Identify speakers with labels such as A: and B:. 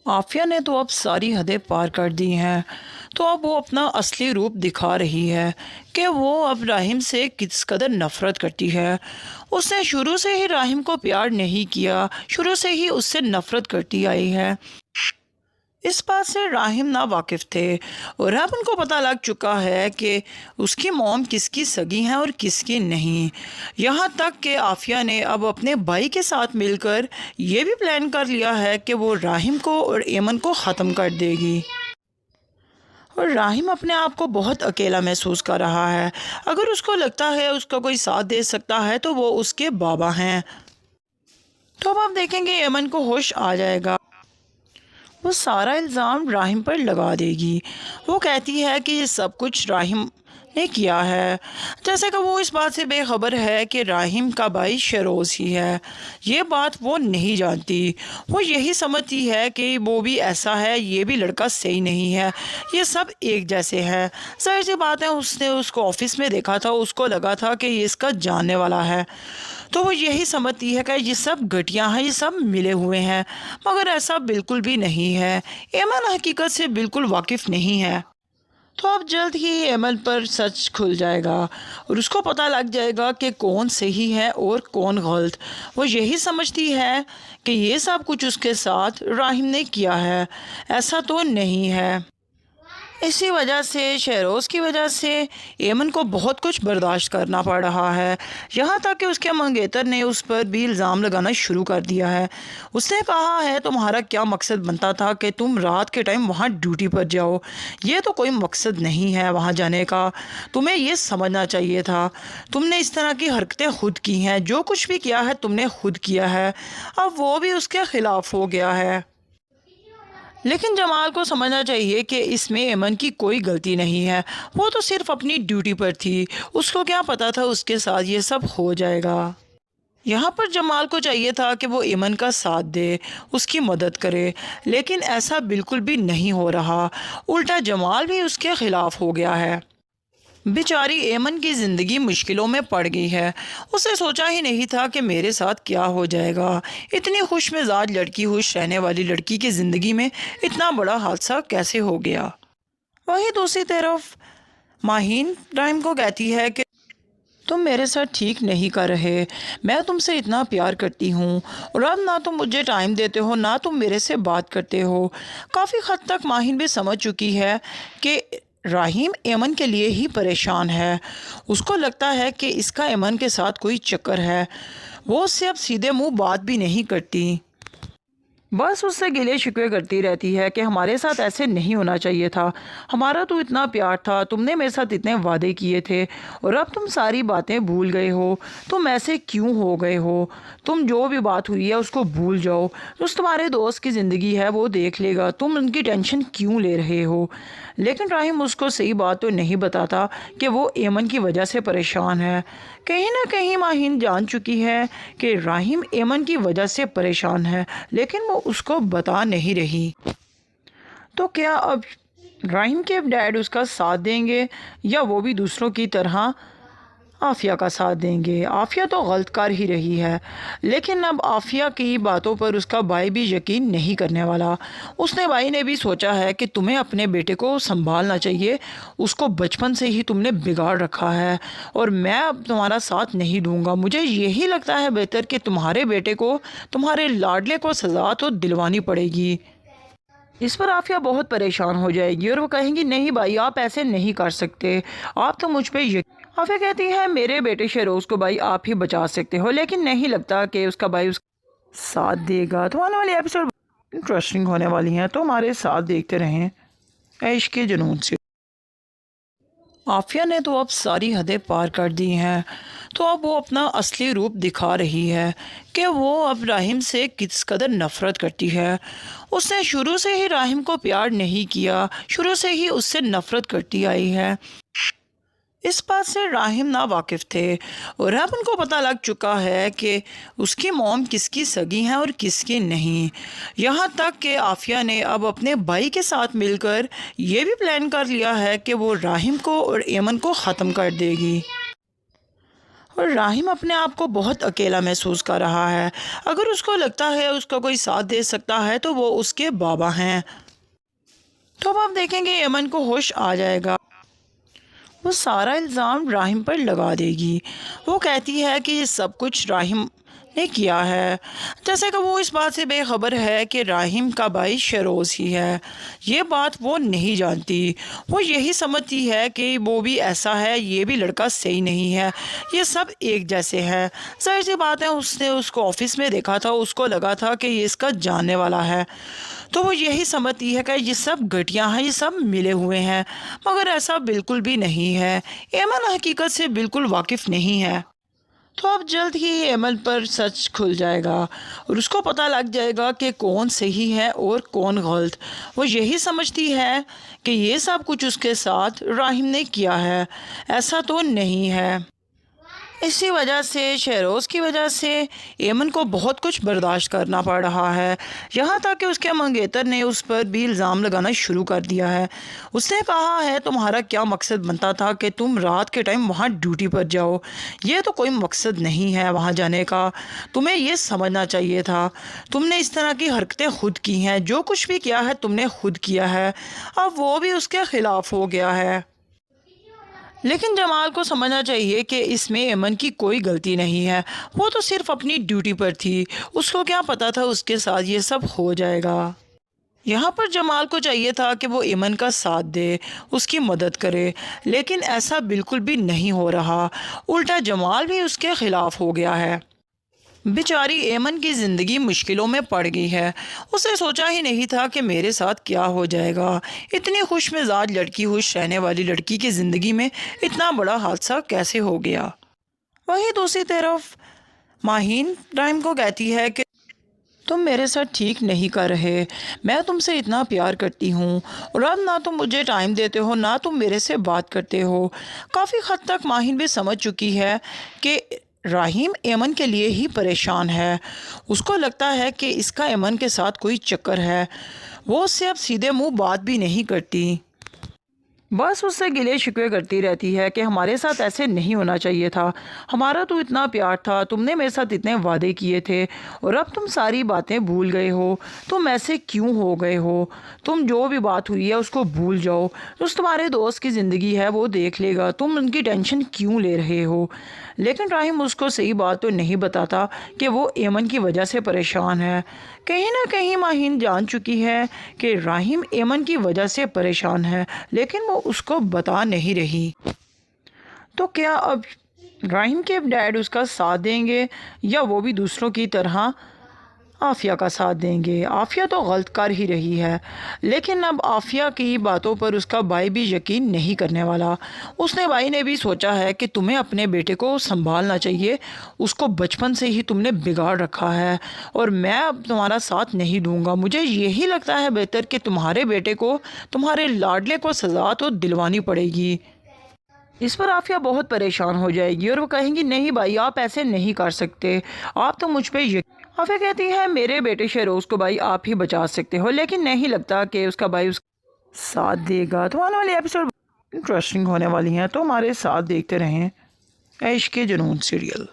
A: आफिया ने तो अब सारी हदें पार कर दी हैं। तो अब वो अपना असली रूप दिखा रही है कि वो अब राहिम से किस कदर नफ़रत करती है। उसने शुरू से ही राहिम को प्यार नहीं किया, शुरू से ही उससे नफ़रत करती आई है। इस बात से राहिम ना वाकिफ़ थे और अब उनको पता लग चुका है कि उसकी मॉम किसकी सगी हैं और किसकी नहीं। यहाँ तक कि आफिया ने अब अपने भाई के साथ मिलकर ये भी प्लान कर लिया है कि वो राहिम को और एमन को ख़त्म कर देगी। और राहिम अपने आप को बहुत अकेला महसूस कर रहा है। अगर उसको लगता है उसका कोई साथ दे सकता है तो वो उसके बाबा हैं। तो अब आप देखेंगे एमन को होश आ जाएगा, वो सारा इल्ज़ाम राहिम पर लगा देगी। वो कहती है कि ये सब कुछ राहिम ने किया है, जैसे कि वो इस बात से बेखबर है कि राहिम का भाई शरोज़ ही है। ये बात वो नहीं जानती। वो यही समझती है कि वो भी ऐसा है, ये भी लड़का सही नहीं है, ये सब एक जैसे हैं। ज़ाहिर सी बात है, उसने उसको ऑफिस में देखा था, उसको लगा था कि ये इसका जानने वाला है, तो वो यही समझती है कि ये सब घटिया हैं, ये सब मिले हुए हैं। मगर ऐसा बिल्कुल भी नहीं है। एमन हकीकत से बिल्कुल वाकिफ़ नहीं है। तो अब जल्द ही एमन पर सच खुल जाएगा और उसको पता लग जाएगा कि कौन सही है और कौन गलत। वो यही समझती है कि ये सब कुछ उसके साथ राहिम ने किया है, ऐसा तो नहीं है। इसी वजह से, शहरोज़ की वजह से एमन को बहुत कुछ बर्दाश्त करना पड़ रहा है। यहाँ तक कि उसके मंगेतर ने उस पर भी इल्ज़ाम लगाना शुरू कर दिया है। उसने कहा है तुम्हारा क्या मकसद बनता था कि तुम रात के टाइम वहाँ ड्यूटी पर जाओ? ये तो कोई मकसद नहीं है वहाँ जाने का, तुम्हें ये समझना चाहिए था। तुमने इस तरह की हरकतें खुद की हैं, जो कुछ भी किया है तुमने खुद किया है। अब वो भी उसके ख़िलाफ़ हो गया है। लेकिन जमाल को समझना चाहिए कि इसमें एमन की कोई गलती नहीं है। वो तो सिर्फ अपनी ड्यूटी पर थी, उसको क्या पता था उसके साथ ये सब हो जाएगा। यहाँ पर जमाल को चाहिए था कि वो एमन का साथ दे, उसकी मदद करे, लेकिन ऐसा बिल्कुल भी नहीं हो रहा। उल्टा जमाल भी उसके ख़िलाफ़ हो गया है। बेचारी एमन की ज़िंदगी मुश्किलों में पड़ गई है। उसने सोचा ही नहीं था कि मेरे साथ क्या हो जाएगा। इतनी खुश मिजाज लड़की, खुश रहने वाली लड़की की ज़िंदगी में इतना बड़ा हादसा कैसे हो गया। वहीं दूसरी तरफ माहीन राहिम को कहती है कि तुम मेरे साथ ठीक नहीं कर रहे, मैं तुमसे इतना प्यार करती हूँ और अब ना तुम मुझे टाइम देते हो, ना तुम मेरे से बात करते हो। काफ़ी हद तक माहीन भी समझ चुकी है कि राहिम एमन के लिए ही परेशान है। उसको लगता है कि इसका एमन के साथ कोई चक्कर है। वो उससे अब सीधे मुंह बात भी नहीं करती, बस उससे गिले शिकवे करती रहती है कि हमारे साथ ऐसे नहीं होना चाहिए था, हमारा तो इतना प्यार था, तुमने मेरे साथ इतने वादे किए थे और अब तुम सारी बातें भूल गए हो। तुम ऐसे क्यों हो गए हो? तुम जो भी बात हुई है उसको भूल जाओ। उस तुम्हारे दोस्त की ज़िंदगी है वो देख लेगा, तुम उनकी टेंशन क्यों ले रहे हो? लेकिन राहिम उसको सही बात तो नहीं बताता कि वो एमन की वजह से परेशान है। कहीं ना कहीं माहिन जान चुकी है कि राहिम एमन की वजह से परेशान है, लेकिन वो उसको बता नहीं रही। तो क्या अब राहिम के डैड उसका साथ देंगे या वो भी दूसरों की तरह आफिया का साथ देंगे? आफिया तो गलत कर ही रही है, लेकिन अब आफिया की बातों पर उसका भाई भी यकीन नहीं करने वाला। उसने भाई ने भी सोचा है कि तुम्हें अपने बेटे को संभालना चाहिए, उसको बचपन से ही तुमने बिगाड़ रखा है और मैं अब तुम्हारा साथ नहीं दूंगा। मुझे यही लगता है बेहतर कि तुम्हारे बेटे को, तुम्हारे लाडले को सज़ा तो दिलवानी पड़ेगी। इस पर आफिया बहुत परेशान हो जाएगी और वो कहेंगी नहीं भाई, आप ऐसे नहीं कर सकते, आप तो मुझ पे आफिया कहती है मेरे बेटे शहरोज़ को भाई आप ही बचा सकते हो, लेकिन नहीं लगता कि उसका भाई उसका साथ देगा। तो आने वाली एपिसोड इंटरेस्टिंग होने वाली हैं, तो हमारे साथ देखते रहें ऐश के जुनून से। आफिया ने तो अब सारी हदें पार कर दी हैं। तो अब वो अपना असली रूप दिखा रही है कि वो अब राहिम से किस कदर नफ़रत करती है। उसने शुरू से ही राहिम को प्यार नहीं किया, शुरू से ही उससे नफ़रत करती आई है। इस बात से राहिम ना वाकिफ़ थे और अब उनको पता लग चुका है कि उसकी मॉम किसकी सगी हैं और किसकी नहीं। यहाँ तक कि आफिया ने अब अपने भाई के साथ मिलकर ये भी प्लान कर लिया है कि वो राहिम को और एमन को ख़त्म कर देगी। اور راہم اپنے آپ کو بہت اکیلا محسوس کر رہا ہے۔ اگر اس کو لگتا ہے اس کا کوئی ساتھ دے سکتا ہے تو وہ اس کے بابا ہیں۔ تو اب آپ دیکھیں گے ایمن کو ہوش آ جائے گا، وہ سارا الزام راہم پر لگا دے گی۔ وہ کہتی ہے کہ یہ سب کچھ راہم نے کیا ہے، جیسے کہ وہ اس بات سے بے خبر ہے کہ راہم کا بھائی شیروز ہی ہے۔ یہ بات وہ نہیں جانتی، وہ یہی سمجھتی ہے کہ وہ بھی ایسا ہے، یہ بھی لڑکا صحیح نہیں ہے، یہ سب ایک جیسے ہے۔ ظاہر سی بات ہے، اس نے اس کو آفس میں دیکھا تھا، اس کو لگا تھا کہ یہ اس کا جاننے والا ہے، تو وہ یہی سمجھتی ہے کہ یہ سب گھٹیاں ہیں، یہ سب ملے ہوئے ہیں، مگر ایسا بالکل بھی نہیں ہے۔ ایمن حقیقت سے بالکل واقف نہیں ہے۔ تو اب جلد ہی ایمن پر سچ کھل جائے گا اور اس کو پتہ لگ جائے گا کہ کون صحیح ہے اور کون غلط۔ وہ یہی سمجھتی ہے کہ یہ سب کچھ اس کے ساتھ راہم نے کیا ہے، ایسا تو نہیں ہے۔ اسی وجہ سے، شہروز کی وجہ سے ایمن کو بہت کچھ برداشت کرنا پڑ رہا ہے، یہاں تک کہ اس کے منگیتر نے اس پر بھی الزام لگانا شروع کر دیا ہے۔ اس نے کہا ہے تمہارا کیا مقصد بنتا تھا کہ تم رات کے ٹائم وہاں ڈیوٹی پر جاؤ؟ یہ تو کوئی مقصد نہیں ہے وہاں جانے کا، تمہیں یہ سمجھنا چاہیے تھا۔ تم نے اس طرح کی حرکتیں خود کی ہیں، جو کچھ بھی کیا ہے تم نے خود کیا ہے۔ اب وہ بھی اس کے خلاف ہو گیا ہے، لیکن جمال کو سمجھنا چاہیے کہ اس میں ایمن کی کوئی غلطی نہیں ہے، وہ تو صرف اپنی ڈیوٹی پر تھی، اس کو کیا پتا تھا اس کے ساتھ یہ سب ہو جائے گا۔ یہاں پر جمال کو چاہیے تھا کہ وہ ایمن کا ساتھ دے، اس کی مدد کرے، لیکن ایسا بالکل بھی نہیں ہو رہا، الٹا جمال بھی اس کے خلاف ہو گیا ہے۔ بیچاری ایمن کی زندگی مشکلوں میں پڑ گئی ہے، اس نے سوچا ہی نہیں تھا کہ میرے ساتھ کیا ہو جائے گا۔ اتنی خوش مزاج لڑکی، خوش رہنے والی لڑکی کی زندگی میں اتنا بڑا حادثہ کیسے ہو گیا۔ وہیں دوسری طرف ماہین راہم کو کہتی ہے کہ تم میرے ساتھ ٹھیک نہیں کر رہے، میں تم سے اتنا پیار کرتی ہوں اور اب نہ تم مجھے ٹائم دیتے ہو، نہ تم میرے سے بات کرتے ہو۔ کافی حد تک ماہین بھی سمجھ چکی ہے کہ راہیم ایمن کے لیے ہی پریشان ہے، اس کو لگتا ہے کہ اس کا ایمن کے ساتھ کوئی چکر ہے۔ وہ اس سے اب سیدھے منہ بات بھی نہیں کرتی، بس اس سے گلے شکوے کرتی رہتی ہے کہ ہمارے ساتھ ایسے نہیں ہونا چاہیے تھا، ہمارا تو اتنا پیار تھا، تم نے میرے ساتھ اتنے وعدے کیے تھے اور اب تم ساری باتیں بھول گئے ہو، تم ایسے کیوں ہو گئے ہو؟ تم جو بھی بات ہوئی ہے اس کو بھول جاؤ، اس تمہارے دوست کی زندگی ہے وہ دیکھ لے گا، تم ان کی ٹینشن کیوں لے رہے ہو؟ لیکن راہم اس کو صحیح بات تو نہیں بتاتا کہ وہ ایمن کی وجہ سے پریشان ہے۔ کہیں نہ کہیں ماہین جان چکی ہے کہ راہم ایمن کی وجہ سے پریشان ہے، لیکن وہ اس کو بتا نہیں رہی۔ تو کیا اب راہم کے ڈیڈ اس کا ساتھ دیں گے یا وہ بھی دوسروں کی طرح عافیہ کا ساتھ دیں گے؟ عافیہ تو غلط کر ہی رہی ہے، لیکن اب عافیہ کی باتوں پر اس کا بھائی بھی یقین نہیں کرنے والا۔ اس نے بھائی نے بھی سوچا ہے کہ تمہیں اپنے بیٹے کو سنبھالنا چاہیے، اس کو بچپن سے ہی تم نے بگاڑ رکھا ہے اور میں اب تمہارا ساتھ نہیں دوں گا۔ مجھے یہی لگتا ہے بہتر کہ تمہارے بیٹے کو، تمہارے لاڈلے کو سزا تو دلوانی پڑے گی۔ اس پر عافیہ بہت پریشان ہو جائے گی اور وہ کہیں گی نہیں بھائی، آپ ایسے نہیں کر سکتے، آپ تو مجھ پہ عافیہ کہتی ہے میرے بیٹے شیروز کو بھائی آپ ہی بچا سکتے ہو، لیکن نہیں لگتا کہ اس کا بھائی اس کا ساتھ دے گا۔ تو آنے والی ایپیسوڈ انٹرسٹنگ ہونے والی ہیں، تو ہمارے ساتھ دیکھتے رہیں عشق کے جنون سیریل۔